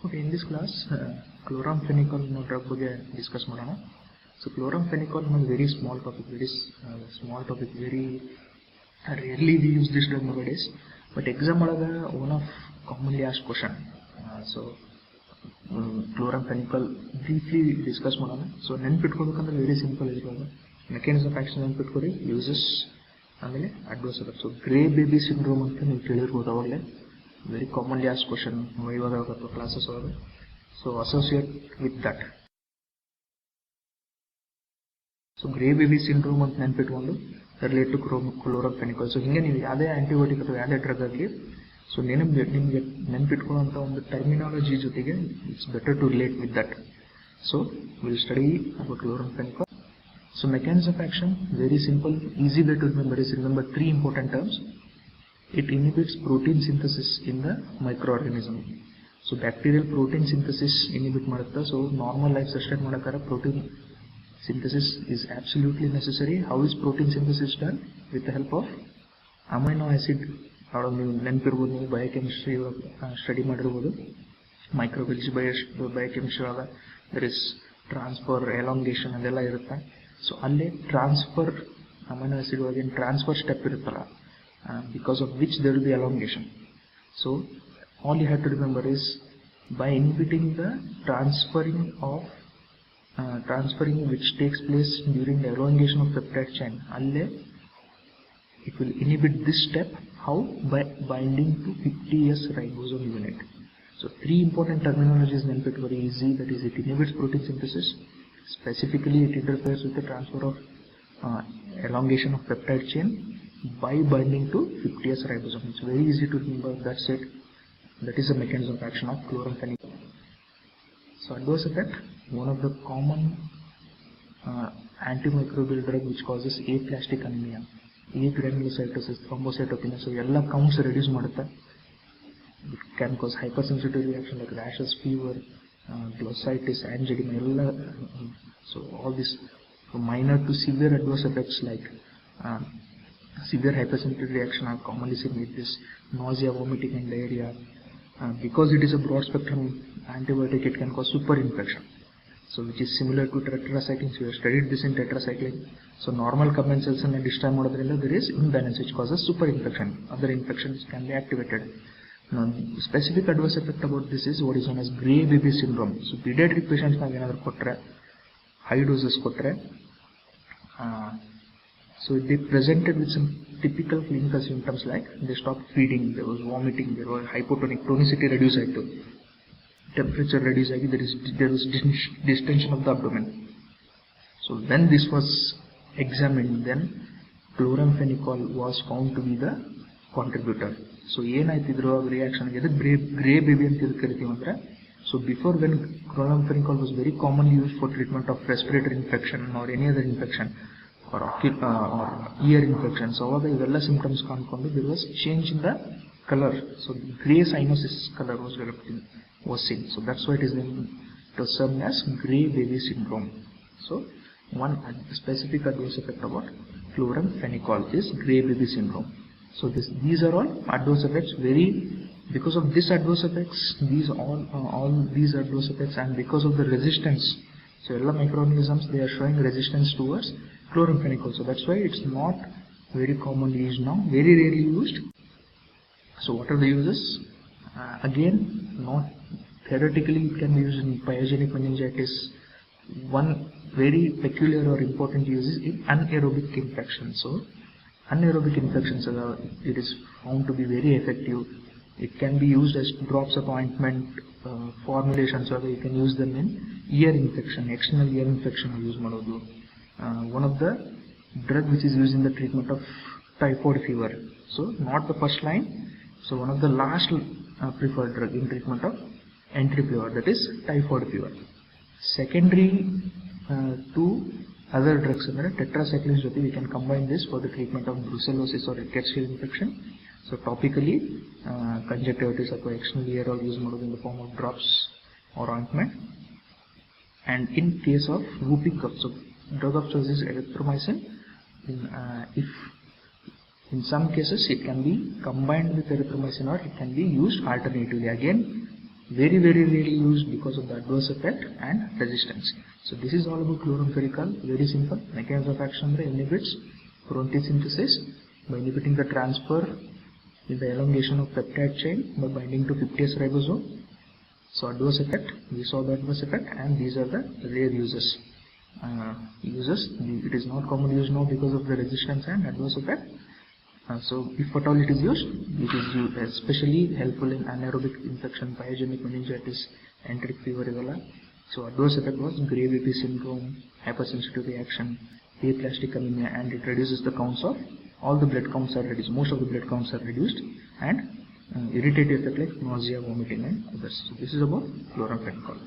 Okay, in this class, chloramphenicol drug ಬಗ್ಗೆ discuss ಮಾಡೋಣ. So chloramphenicol is a very small topic, very rarely we use this drug nowadays. But exam ಒಳಗ one of commonly asked question. Chloramphenicol briefly discuss ಮಾಡೋಣ. So ನೆನಪಿಟ್ಕೋಬೇಕಂದ್ರೆ very simple ಇರೋದು. Mechanism of action ನೆನಪಿಟ್ಕೋರಿ, uses ಆಮೇಲೆ adverse effects. So gray baby syndrome ಅಂತ ನೀವು ಕೇಳಿರ್ಬೋದು ಅವಾಗಲೇ. Very commonly asked question classes over. So associate with that. So gray baby syndrome ಅಂತ ನೆನಪಿಟ್ಕೊಂಡು related to chloramphenicol. So ಹಿಂಗೆ ನೀವು ಯಾವುದೇ ಆಂಟಿಬಯೋಟಿಕ್ ಅಥವಾ ಯಾವುದೇ ಡ್ರಗ್ ಆಗಲಿ ಸೊ ನಿಮಗೆ ನೆನಪಿಟ್ಕೊಳ್ಳುವಂಥ ಒಂದು ಟರ್ಮಿನಾಲಜಿ ಜೊತೆಗೆ it's better to relate with that. So will study about chloramphenicol. So mechanism of action, very simple, easy way to remember is remember three important terms. It inhibits protein synthesis in the microorganism. So bacterial protein synthesis inhibit ಮಾಡುತ್ತೆ. So normal life sustain ಮಾಡಕ್ಕಾರ protein synthesis is absolutely necessary. How is protein synthesis done? With the help of amino acid. ನೀವು ನೆನಪಿರ್ಬೋದು, ನೀವು biochemistry study ಮಾಡಿರ್ಬೋದು. Microbiology biochemistry ಒಳಗೆ there is transfer, elongation ಅದೆಲ್ಲ ಇರುತ್ತೆ. So ಅಲ್ಲಿ transfer amino acid ಒಳಗೆ transfer step ಇರುತ್ತಲ್ಲ, because of which there will be elongation. So all you have to remember is by inhibiting the transferring which takes place during the elongation of peptide chain, it will inhibit this step. How? By binding to 50S ribosome unit. So three important terminologies in it very easy. That is, it inhibits protein synthesis. Specifically, it interferes with the transfer of elongation of peptide chain by binding to 50S ribosome. It's very easy to remember. That's it. That is the mechanism of action of chloramphenicol. So adverse effect, one of the common antimicrobial drug which causes aplastic anemia, agranulocytosis, thrombocytopenia. So all counts reduce ಮಾಡುತ್ತೆ. It can cause hypersensitivity reaction like rashes, fever, glossitis, angina. So all this minor to severe adverse effects like severe hypersensitivity reaction are commonly seen with this nausea, vomiting and diarrhea. Because it is a broad spectrum antibiotic, it can cause super infection. So which is similar to tetracycline. So we have studied this in tetracycline. So normal common cells and destroy modadrinda there is imbalance which causes super infection. Other infections can be activated. Now specific adverse effect about this is what is known as gray baby syndrome. So pediatric patients ನಾವು ಏನಾದರೂ ಕೊಟ್ಟರೆ high doses ಕೊಟ್ಟರೆ so they presented with some typical clinical symptoms like they stopped feeding, there was vomiting, there was hypotonic, tonicity reduce ಆಯಿತು, temperature reduce ಆಗಿ, there was distension of the abdomen. So when this was examined, then chloramphenicol was found to be the contributor. So ಏನಾಯ್ತಿದ್ರು reaction ಗೆ gray baby ಅಂತ ಕರಿತೀವಿ ಅಂದ್ರೆ, so before when chloramphenicol was very commonly used for treatment of respiratory infection or any other infection or ear infection, so all the symptoms confounded, there was change in the color. So gray cyanosis color was developed, was seen. So that's why it is named, it was termed as gray baby syndrome. So one specific adverse effect about chloramphenicol is gray baby syndrome. So these are all adverse effects. Because of this adverse effects, all these adverse effects, and because of the resistance, so all microorganisms, they are showing resistance towards chloramphenicol. So that's why it's not very commonly used now, very rarely used. So what are the uses? Again, not theoretically it can be used in pyogenic meningitis. One very peculiar or important use is in anaerobic infections. So anaerobic infections, it is found to be very effective. It can be used as drops of ointment formulations, or you can use them in ear infection, external ear infection use ಮಾಡೋದು. One of the drug which is used in the treatment of typhoid fever. So not the first line, so one of the last preferred drug in treatment of entry fever, that is typhoid fever. Secondary to other drugs ಅಂದ್ರೆ tetracyclines ಜೊತೆ we can combine this for the treatment of brucellosis or rickettsial infection. So topically conjunctivitis ಅಥವಾ external ear all use ಮಾಡೋದು in the form of drops or ointment. And in case of whooping cough, so drug of choice is erythromycin. If in some cases it can be combined with erythromycin or it can be used alternatively. Again, very rarely used because of the adverse effect and resistance. So this is all about chloramphenicol. Very simple. Mechanism of action inhibits protein synthesis by inhibiting the transfer in the elongation of peptide chain by binding to 50S ribosome. So adverse effect, we saw the adverse effect, and these are the rare uses. It is not commonly used now because of the resistance and adverse effect. So if at all it is used especially helpful in anaerobic infection, pyogenic meningitis, enteric fever, Ebola. So adverse effect was grave AP syndrome, hypersensitive reaction, aplastic anemia, and it reduces the counts of all the blood counts are reduced. Most of the blood counts are reduced, and irritative effect like nausea, vomiting, and others. So this is about chloramphenicol.